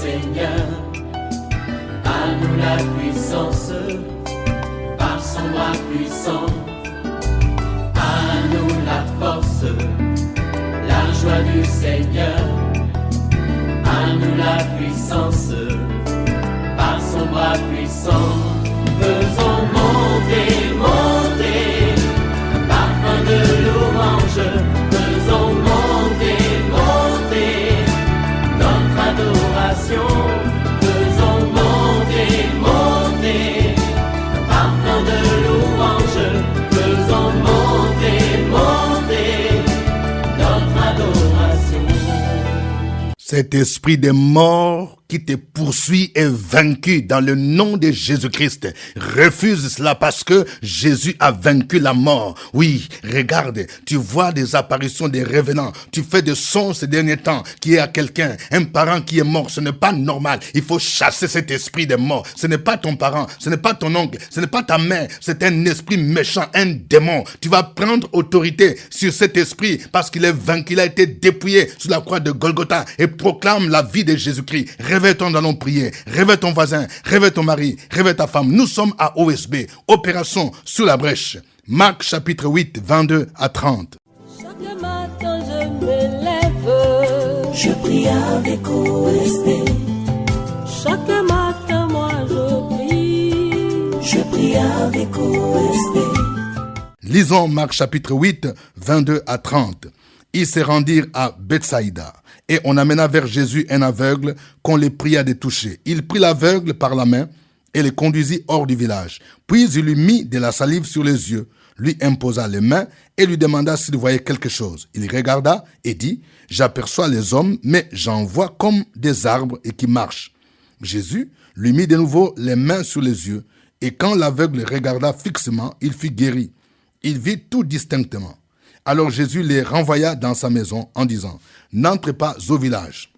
Seigneur. À nous la puissance, par son bras puissant. À nous la force, la joie du Seigneur. À nous la puissance, par son bras puissant. Faisons monter, monter, parfum de louange. Faisons monter, monter, notre adoration. Faisons monter, monter, parfum de louange. Faisons monter, monter, notre adoration. Cet esprit des morts qui te poursuit est vaincu dans le nom de Jésus-Christ. Refuse cela parce que Jésus a vaincu la mort. Oui, regarde, tu vois des apparitions des revenants. Tu fais des sons ces derniers temps qu'il y a quelqu'un, un parent qui est mort. Ce n'est pas normal. Il faut chasser cet esprit des morts. Ce n'est pas ton parent, ce n'est pas ton oncle, ce n'est pas ta mère. C'est un esprit méchant, un démon. Tu vas prendre autorité sur cet esprit parce qu'il est vaincu. Il a été dépouillé sur la croix de Golgotha et proclame la vie de Jésus-Christ. Réveille-toi, nous allons prier. Réveille ton voisin, réveille ton mari, réveille ta femme. Nous sommes à OSB, opération sous la brèche. Marc chapitre 8, 22 à 30. Chaque matin je me lève, Je prie avec OSB. chaque matin moi je prie. Je prie avec OSB. Lisons Marc chapitre 8, 22 à 30. Ils se rendirent à Bethsaïda, et on amena vers Jésus un aveugle qu'on les pria de toucher. Il prit l'aveugle par la main et le conduisit hors du village. Puis il lui mit de la salive sur les yeux, lui imposa les mains et lui demanda s'il voyait quelque chose. Il regarda et dit, « J'aperçois les hommes, mais j'en vois comme des arbres et qui marchent. » Jésus lui mit de nouveau les mains sur les yeux, et quand l'aveugle regarda fixement, il fut guéri. Il vit tout distinctement. Alors Jésus les renvoya dans sa maison en disant, « N'entrez pas au village. »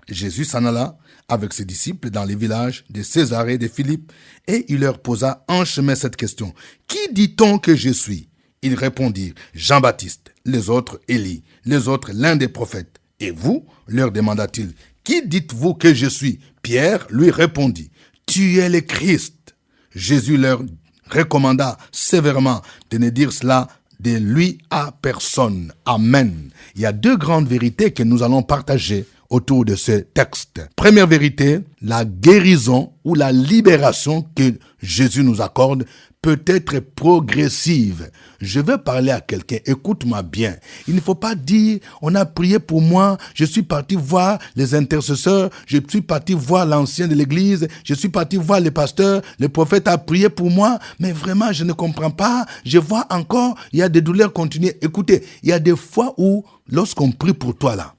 Jésus s'en alla avec ses disciples dans les villages de Césarée de Philippe et il leur posa en chemin cette question. « Qui dit-on que je suis ?» Ils répondirent, « Jean-Baptiste, les autres Élie, les autres l'un des prophètes. Et vous ?» leur demanda-t-il, « Qui dites-vous que je suis ?» Pierre lui répondit, « Tu es le Christ. » Jésus leur recommanda sévèrement de ne dire cela de lui à personne. Amen. Il y a deux grandes vérités que nous allons partager autour de ce texte. Première vérité, la guérison ou la libération que Jésus nous accorde peut être progressive. Je veux parler à quelqu'un, écoute-moi bien. Il ne faut pas dire, on a prié pour moi, je suis parti voir les intercesseurs, je suis parti voir l'ancien de l'église, je suis parti voir les pasteurs, le prophète a prié pour moi, mais vraiment je ne comprends pas, je vois encore, il y a des douleurs continuelles. Écoutez, il y a des fois où, lorsqu'on prie pour toi là,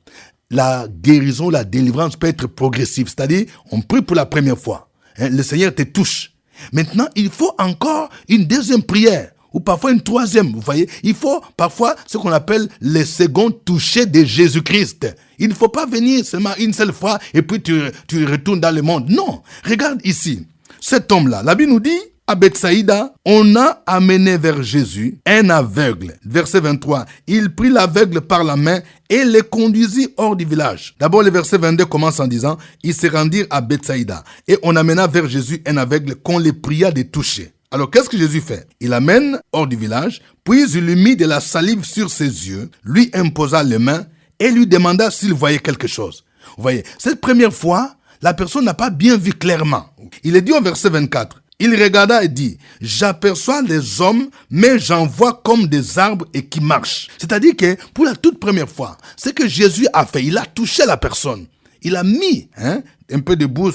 la guérison, la délivrance peut être progressive, c'est-à-dire, on prie pour la première fois, le Seigneur te touche. Maintenant, il faut encore une deuxième prière, ou parfois une troisième, vous voyez. Il faut parfois ce qu'on appelle le second toucher de Jésus-Christ. Il ne faut pas venir seulement une seule fois et puis tu retournes dans le monde. Non, regarde ici, cet homme-là, la Bible nous dit, à Bethsaïda, on a amené vers Jésus un aveugle. Verset 23, il prit l'aveugle par la main et le conduisit hors du village. D'abord, le verset 22 commence en disant, ils se rendirent à Bethsaïda et on amena vers Jésus un aveugle qu'on les pria de toucher. Alors, qu'est-ce que Jésus fait? Il l'amène hors du village, puis il lui mit de la salive sur ses yeux, lui imposa les mains et lui demanda s'il voyait quelque chose. Vous voyez, cette première fois, la personne n'a pas bien vu clairement. Il est dit au verset 24, il regarda et dit, « J'aperçois les hommes, mais j'en vois comme des arbres et qui marchent. » C'est-à-dire que pour la toute première fois, ce que Jésus a fait, il a touché la personne. Il a mis un peu de boue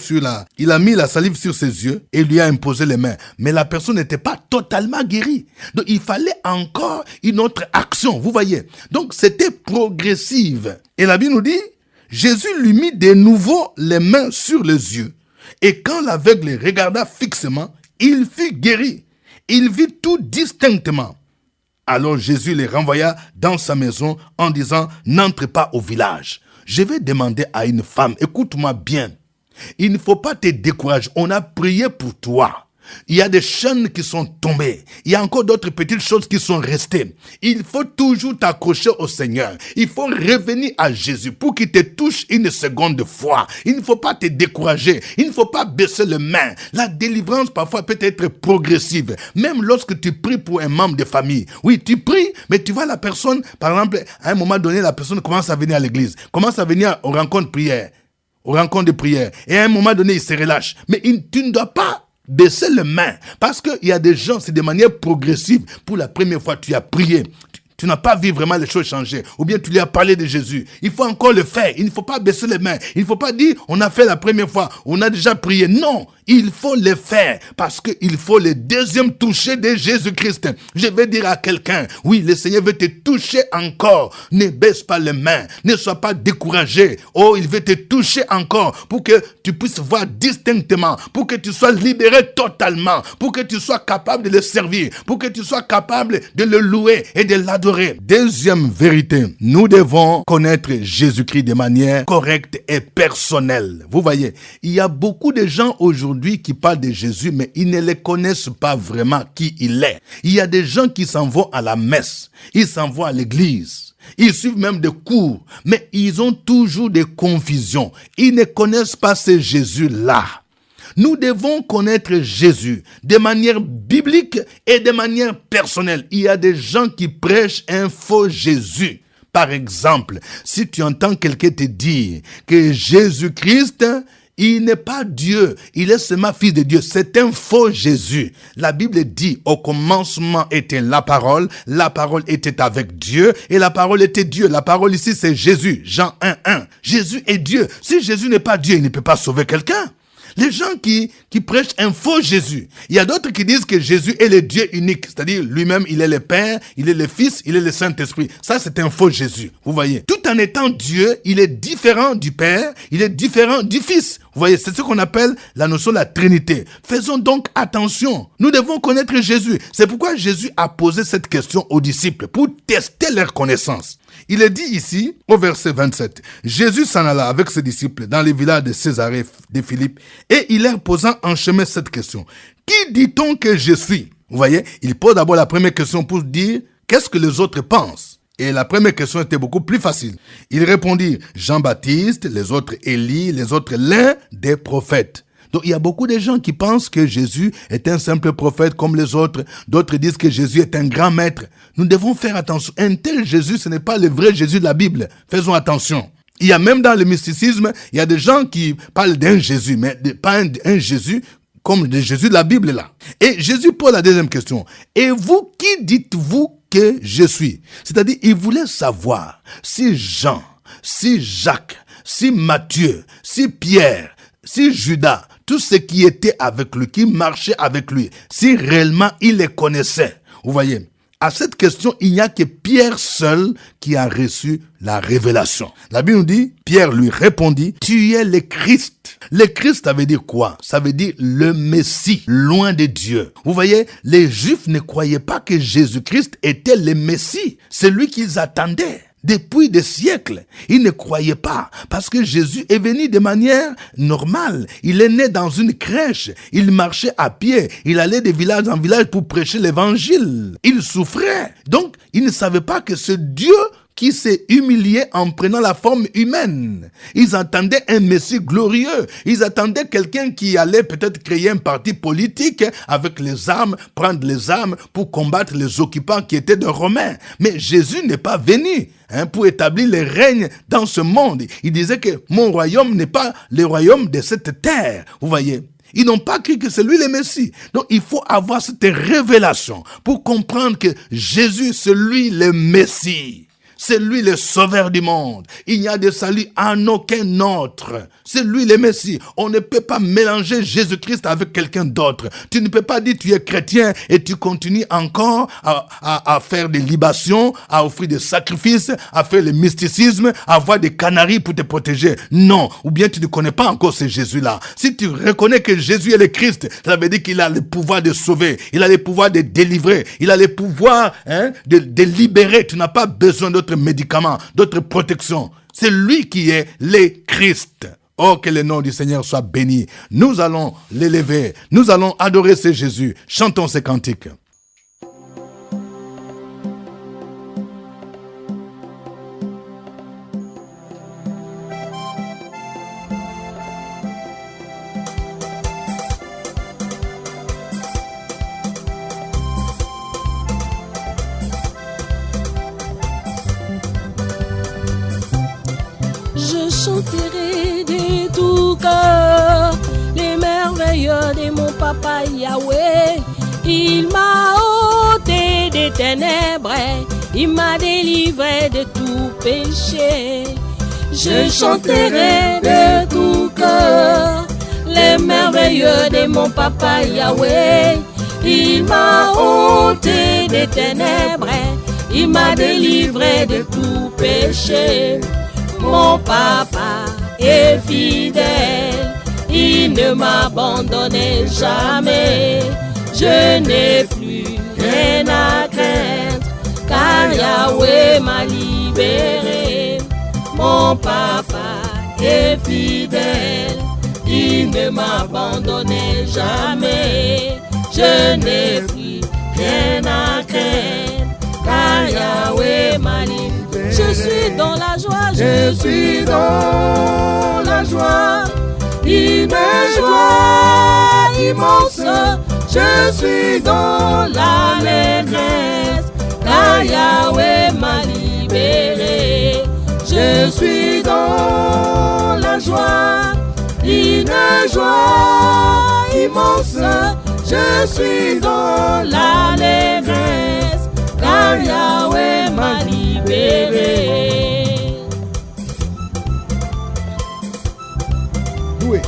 il a mis la salive sur ses yeux et lui a imposé les mains. Mais la personne n'était pas totalement guérie. Donc il fallait encore une autre action, vous voyez. Donc c'était progressive. Et la Bible nous dit, Jésus lui mit de nouveau les mains sur les yeux. Et quand l'aveugle regarda fixement, il fut guéri. Il vit tout distinctement. Alors Jésus les renvoya dans sa maison en disant, « N'entre pas au village. » Je vais demander à une femme, écoute-moi bien. Il ne faut pas te décourager. On a prié pour toi. Il y a des chaînes qui sont tombées. Il y a encore d'autres petites choses qui sont restées. Il faut toujours t'accrocher au Seigneur. Il faut revenir à Jésus pour qu'il te touche une seconde fois. Il ne faut pas te décourager. Il ne faut pas baisser les mains. La délivrance parfois peut être progressive. Même lorsque tu pries pour un membre de famille. Oui, tu pries, mais tu vois la personne, par exemple, à un moment donné, la personne commence à venir à l'église, commence à venir aux rencontres de prière. Et à un moment donné, il se relâche. Mais tu ne dois pas baisser les mains. Parce qu'il y a des gens, c'est de manière progressive. Pour la première fois, tu as prié. Tu n'as pas vu vraiment les choses changer. Ou bien tu lui as parlé de Jésus. Il faut encore le faire. Il ne faut pas baisser les mains. Il ne faut pas dire, on a fait la première fois, on a déjà prié. Non, il faut le faire. Parce qu'il faut le deuxième toucher de Jésus-Christ. Je vais dire à quelqu'un, oui, le Seigneur veut te toucher encore. Ne baisse pas les mains. Ne sois pas découragé. Oh, il veut te toucher encore pour que tu puisses voir distinctement, pour que tu sois libéré totalement, pour que tu sois capable de le servir, pour que tu sois capable de le louer et de l'adorer. Deuxième vérité, nous devons connaître Jésus-Christ de manière correcte et personnelle. Vous voyez, il y a beaucoup de gens aujourd'hui qui parlent de Jésus, mais ils ne le connaissent pas vraiment qui il est. Il y a des gens qui s'en vont à la messe, ils s'en vont à l'église. Ils suivent même des cours, mais ils ont toujours des confusions. Ils ne connaissent pas ce Jésus-là. Nous devons connaître Jésus de manière biblique et de manière personnelle. Il y a des gens qui prêchent un faux Jésus. Par exemple, si tu entends quelqu'un te dire que Jésus-Christ, il n'est pas Dieu, il est seulement fils de Dieu. C'est un faux Jésus. La Bible dit, au commencement était la parole était avec Dieu et la parole était Dieu. La parole ici, c'est Jésus. Jean 1:1. Jésus est Dieu. Si Jésus n'est pas Dieu, il ne peut pas sauver quelqu'un. Les gens qui prêchent un faux Jésus. Il y a d'autres qui disent que Jésus est le Dieu unique. C'est-à-dire, lui-même, il est le Père, il est le Fils, il est le Saint-Esprit. Ça, c'est un faux Jésus. Vous voyez. Tout en étant Dieu, il est différent du Père, il est différent du Fils. Vous voyez, c'est ce qu'on appelle la notion de la Trinité. Faisons donc attention. Nous devons connaître Jésus. C'est pourquoi Jésus a posé cette question aux disciples pour tester leur connaissance. Il est dit ici, au verset 27, Jésus s'en alla avec ses disciples dans les villages de Césarée de Philippe et il leur posa en chemin cette question. Qui dit-on que je suis? Vous voyez, il pose d'abord la première question pour dire qu'est-ce que les autres pensent. Et la première question était beaucoup plus facile. Il répondit Jean-Baptiste, les autres Élie, les autres l'un des prophètes. Donc, il y a beaucoup de gens qui pensent que Jésus est un simple prophète comme les autres. D'autres disent que Jésus est un grand maître. Nous devons faire attention. Un tel Jésus, ce n'est pas le vrai Jésus de la Bible. Faisons attention. Il y a même dans le mysticisme, il y a des gens qui parlent d'un Jésus, mais pas un Jésus comme le Jésus de la Bible là. Et Jésus pose la deuxième question. Et vous, qui dites-vous que je suis? C'est-à-dire, il voulait savoir si Jean, si Jacques, si Matthieu, si Pierre, si Judas, tous ceux qui étaient avec lui, qui marchaient avec lui, si réellement il les connaissait. Vous voyez, à cette question, il n'y a que Pierre seul qui a reçu la révélation. La Bible nous dit, Pierre lui répondit, tu es le Christ. Le Christ, ça veut dire quoi? Ça veut dire le Messie, loin de Dieu. Vous voyez, les Juifs ne croyaient pas que Jésus-Christ était le Messie. C'est lui qu'ils attendaient. Depuis des siècles, ils ne croyaient pas parce que Jésus est venu de manière normale. Il est né dans une crèche, il marchait à pied, il allait de village en village pour prêcher l'évangile. Il souffrait. Donc, ils ne savaient pas que ce Dieu qui s'est humilié en prenant la forme humaine. Ils attendaient un Messie glorieux. Ils attendaient quelqu'un qui allait peut-être créer un parti politique avec les armes, prendre les armes pour combattre les occupants qui étaient des Romains. Mais Jésus n'est pas venu pour établir le règne dans ce monde. Il disait que mon royaume n'est pas le royaume de cette terre. Vous voyez? Ils n'ont pas cru que c'est lui le Messie. Donc, il faut avoir cette révélation pour comprendre que Jésus, c'est lui le Messie. C'est lui le sauveur du monde. Il n'y a de salut en aucun autre. C'est lui le Messie. On ne peut pas mélanger Jésus-Christ avec quelqu'un d'autre. Tu ne peux pas dire tu es chrétien et tu continues encore à faire des libations, à offrir des sacrifices, à faire le mysticisme, à avoir des canaries pour te protéger. Non. Ou bien tu ne connais pas encore ce Jésus-là. Si tu reconnais que Jésus est le Christ, ça veut dire qu'il a le pouvoir de sauver. Il a le pouvoir de délivrer. Il a le pouvoir de libérer. Tu n'as pas besoin d'autres médicaments, d'autres protections. C'est lui qui est le Christ. Oh, que le nom du Seigneur soit béni. Nous allons l'élever. Nous allons adorer ce Jésus. Chantons ces cantiques. Je chanterai de tout cœur les merveilles de mon papa Yahweh. Il m'a ôté des ténèbres, il m'a délivré de tout péché. Je chanterai de tout cœur les merveilles de mon papa Yahweh. Il m'a ôté des ténèbres, il m'a délivré de tout péché. Mon papa est fidèle, il ne m'abandonne jamais. Je n'ai plus rien à craindre, car Yahweh m'a libéré. Mon papa est fidèle, il ne m'abandonne jamais. Je n'ai plus rien à craindre, car Yahweh m'a libéré. Je suis dans la joie, je suis dans la joie, une joie immense. Je suis dans l'allégresse, car Yahweh m'a libéré. Je suis dans la joie, une joie immense. Je suis dans l'allégresse, car Yahweh m'a libéré. Loué.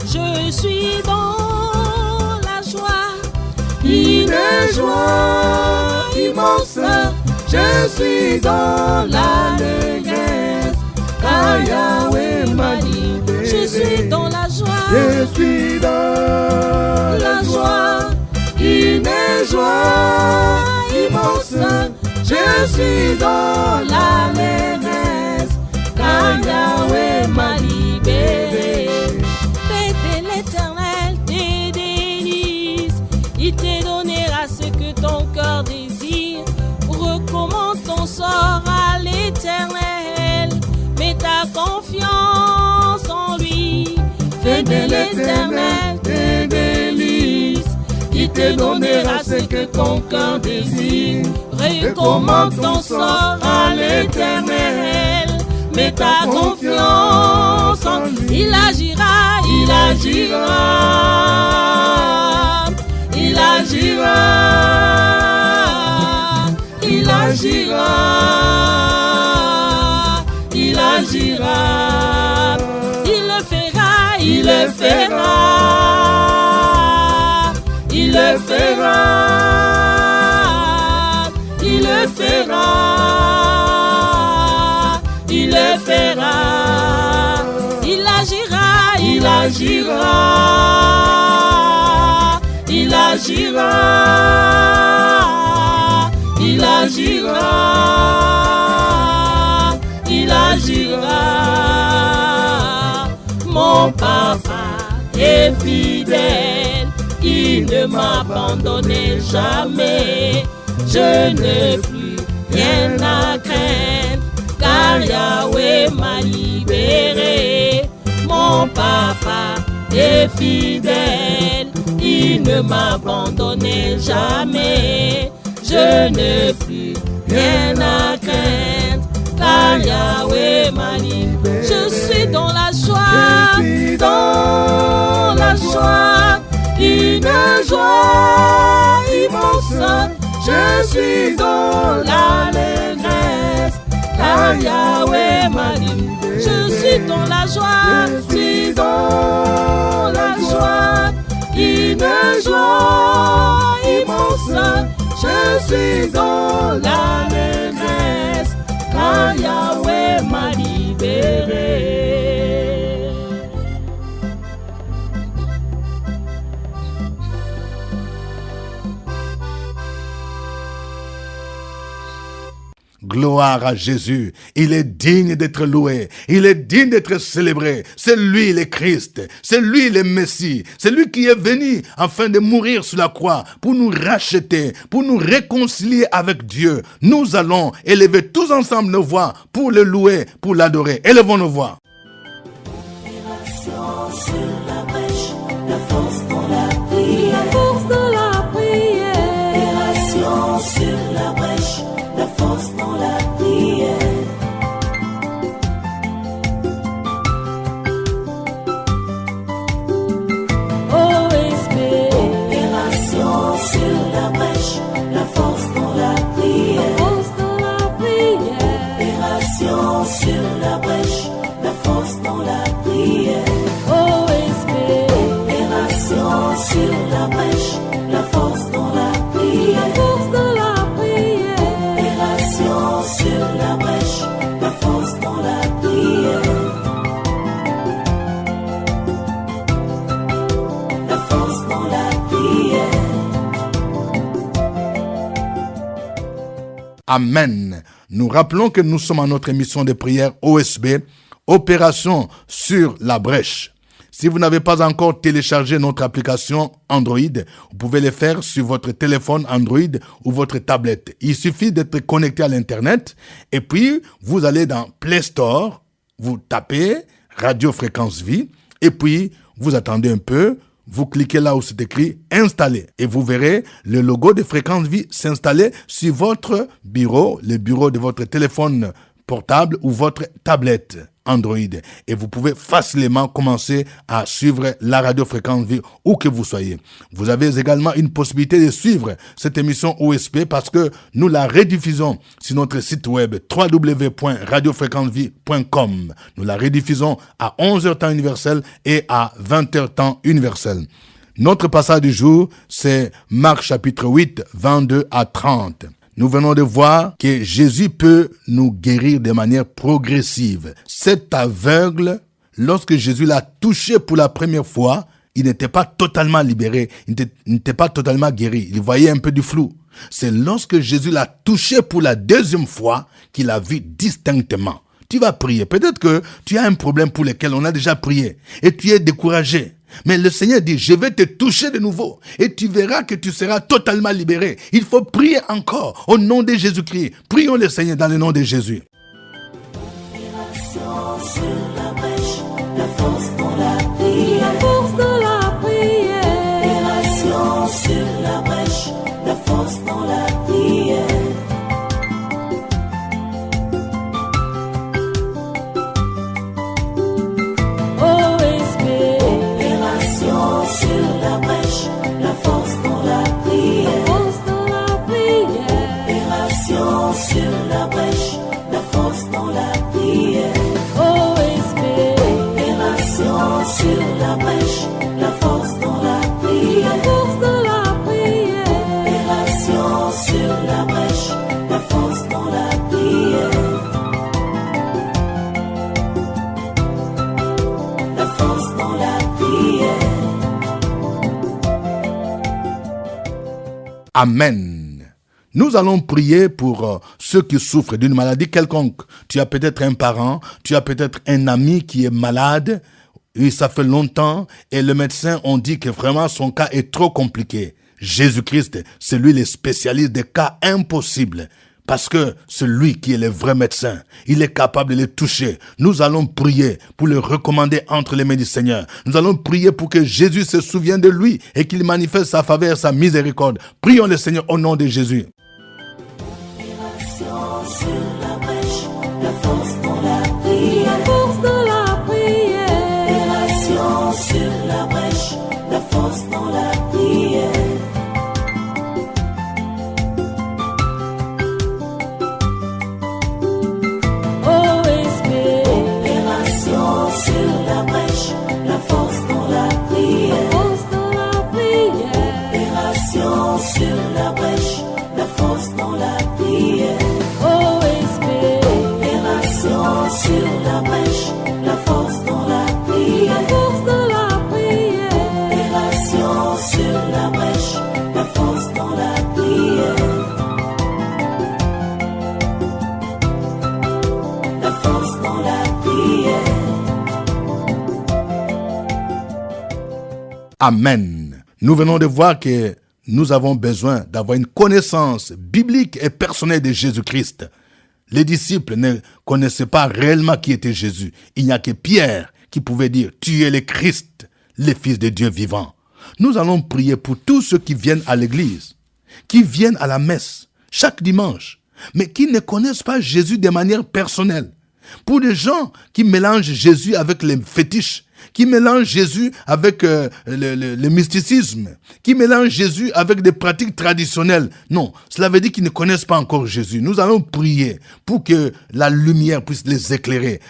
Je suis dans la joie, Une joie immense. Je suis dans l'allégresse, car Yahweh m'a libéré. je suis dans la joie, Je suis dans la joie, une joie immense. Je suis dans l'allégresse, car Yahweh m'a libéré. fête de l'Éternel tes délices. Il te donnera ce que ton cœur désire. Recommande ton sort à l'Éternel, mets ta confiance en lui. Fais de l'Éternel tes délices. Il te donnera ce que ton cœur désire. Recommande ton sort à l'Éternel, mets ta confiance en lui. Il agira, il agira, il agira, il agira, il agira, il le fera, il le fera, il le fera, il le fera, il le fera, il agira, il agira, il agira, il agira, il agira. Mon papa est fidèle, il ne m'abandonne jamais. Je n'ai plus rien à craindre, car Yahweh m'a libéré. Mon papa est fidèle, il ne m'abandonne jamais. Je n'ai plus rien à craindre, car Yahweh m'a libéré. Je suis dans la joie, dans la joie, une joie immense. Je suis dans l'allégresse, car Yahweh m'a libéré. Je suis dans la joie, je suis dans la joie, une joie immense. Je suis dans l'allégresse, car Yahweh m'a libéré. Gloire à Jésus. Il est digne d'être loué. Il est digne d'être célébré. C'est lui le Christ. C'est lui le Messie. C'est lui qui est venu afin de mourir sur la croix pour nous racheter, pour nous réconcilier avec Dieu. Nous allons élever tous ensemble nos voix pour le louer, pour l'adorer. Élevons nos voix. Sur la brèche, la force dans la prière. La force de la prière. Opération sur la brèche, la force dans la prière. OSB. Opération sur la brèche, la force dans la prière. Force de la prière. Opération sur la brèche, la force dans la prière. OSB. Opération sur la brèche, la force dans la prière. Force de la prière. Opération sur la brèche, la force dans la prière. La force dans la prière. Amen. Nous rappelons que nous sommes à notre émission de prière OSB, Opération sur la brèche. Si vous n'avez pas encore téléchargé notre application Android, vous pouvez le faire sur votre téléphone Android ou votre tablette. Il suffit d'être connecté à l'Internet et puis vous allez dans Play Store, vous tapez Radio Fréquence Vie et puis vous attendez un peu, vous cliquez là où c'est écrit « Installer » et vous verrez le logo de Fréquence Vie s'installer sur votre bureau, le bureau de votre téléphone portable ou votre tablette Android. Et vous pouvez facilement commencer à suivre la Radio Fréquence Vie où que vous soyez. Vous avez également une possibilité de suivre cette émission OSP parce que nous la rediffusons sur notre site web www.radiofréquencevie.com. Nous la rediffusons à 11h temps universel et à 20h temps universel. Notre passage du jour, c'est Marc chapitre 8, 22 à 30. Nous venons de voir que Jésus peut nous guérir de manière progressive. Cet aveugle, lorsque Jésus l'a touché pour la première fois, il n'était pas totalement libéré, il n'était pas totalement guéri. Il voyait un peu du flou. C'est lorsque Jésus l'a touché pour la deuxième fois qu'il a vu distinctement. Tu vas prier. Peut-être que tu as un problème pour lequel on a déjà prié et tu es découragé. Mais le Seigneur dit, je vais te toucher de nouveau et tu verras que tu seras totalement libéré. Il faut prier encore au nom de Jésus-Christ. Prions le Seigneur dans le nom de Jésus. Opération sur la brèche, la force dans la prière. La force de la prière. Opération sur la brèche, la force dans la prière. OSB. Opération sur la brèche, la force dans la prière. Force de la prière. Opération sur la brèche, la force dans la prière. OSB. Opération sur la brèche, la force dans la prière. Force de la prière. Opération sur la brèche, la force dans la prière. La force dans la prière. Amen. Nous allons prier pour ceux qui souffrent d'une maladie quelconque. Tu as peut-être un parent, tu as peut-être un ami qui est malade, et ça fait longtemps, et le médecin on dit que vraiment son cas est trop compliqué. Jésus-Christ, c'est lui le spécialiste des cas impossibles. Parce que c'est lui qui est le vrai médecin. Il est capable de les toucher. Nous allons prier pour le recommander entre les mains du Seigneur. Nous allons prier pour que Jésus se souvienne de lui et qu'il manifeste sa faveur et sa miséricorde. Prions le Seigneur au nom de Jésus. Opération sur la brèche, la force dans la prière. La force de la prière. Opération sur la brèche, la force dans la prière. OSB. Opération sur la brèche, la force dans la prière. Force de la prière. Opération sur la brèche, la force dans la prière. OSB. Amen. Nous venons de voir que nous avons besoin d'avoir une connaissance biblique et personnelle de Jésus-Christ. Les disciples ne connaissaient pas réellement qui était Jésus. Il n'y a que Pierre qui pouvait dire « Tu es le Christ, le Fils de Dieu vivant ». Nous allons prier pour tous ceux qui viennent à l'église, qui viennent à la messe chaque dimanche, mais qui ne connaissent pas Jésus de manière personnelle. Pour les gens qui mélangent Jésus avec les fétiches, qui mélangent Jésus avec le mysticisme, qui mélangent Jésus avec des pratiques traditionnelles. Non, cela veut dire qu'ils ne connaissent pas encore Jésus. Nous allons prier pour que la lumière puisse les éclairer,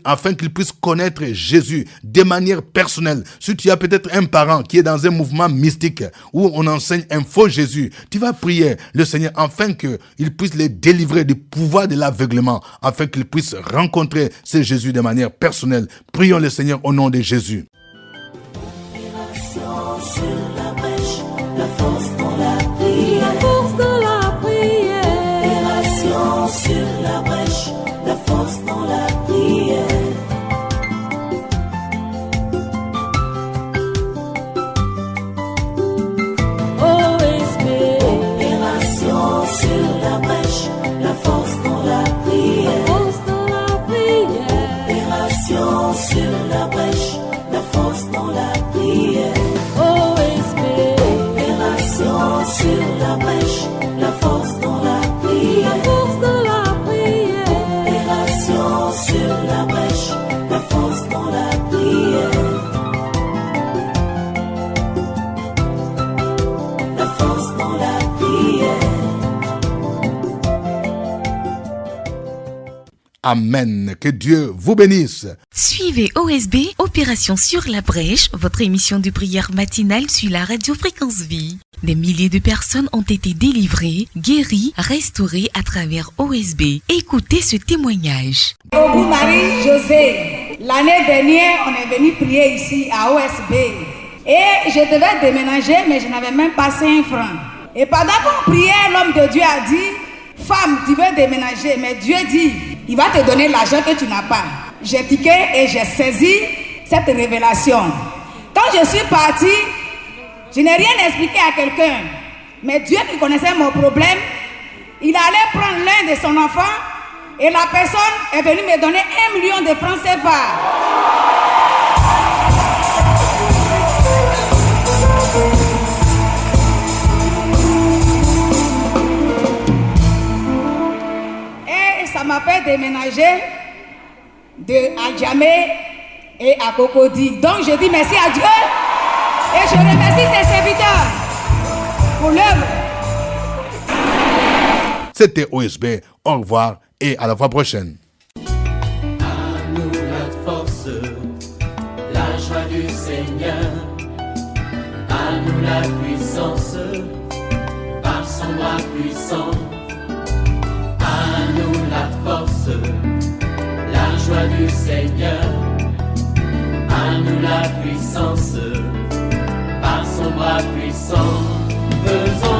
afin qu'ils puissent connaître Jésus de manière personnelle. Si tu as peut-être un parent qui est dans un mouvement mystique où on enseigne un faux Jésus, tu vas prier le Seigneur afin qu'il puisse les délivrer du pouvoir de l'aveuglement, afin qu'ils puissent rencontrer ce Jésus de manière personnelle. Prions le Seigneur au nom de Jésus. Opération sur la brèche, la force dans la prière. Force de la prière. Opération sur la brèche, la force dans la prière. OSB. Opération sur la brèche, la force dans la prière. Force de la prière. Opération sur la brèche, la force dans la prière. OSB. Opération sur la brèche, la force dans la prière. Force de la prière. Opération sur la brèche, la force dans la prière. La force dans la prière. Amen. Que Dieu vous bénisse. Suivez OSB, Opération sur la brèche, votre émission de prière matinale sur la radio Fréquence Vie. Des milliers de personnes ont été délivrées, guéries, restaurées à travers OSB. Écoutez ce témoignage. Ogou Marie-José, l'année dernière, on est venu prier ici à OSB. Et je devais déménager, mais je n'avais même pas 5 francs. Et pendant qu'on priait, l'homme de Dieu a dit, femme, tu veux déménager, mais Dieu dit, il va te donner l'argent que tu n'as pas. J'ai tiqué et j'ai saisi cette révélation. Quand je suis partie, je n'ai rien expliqué à quelqu'un. Mais Dieu qui connaissait mon problème, il allait prendre l'un de son enfant et la personne est venue me donner 1 million de francs CFA. Et ça m'a fait déménager de Adjamé et à Cocody. Donc je dis merci à Dieu et je remercie ses serviteurs pour l'œuvre. C'était OSB. Au revoir et à la fois prochaine. À nous la force, la joie du Seigneur. À nous la puissance, par son bras puissant. À nous la force, la joie du Seigneur. À nous la puissance, par son bras puissant. Faisons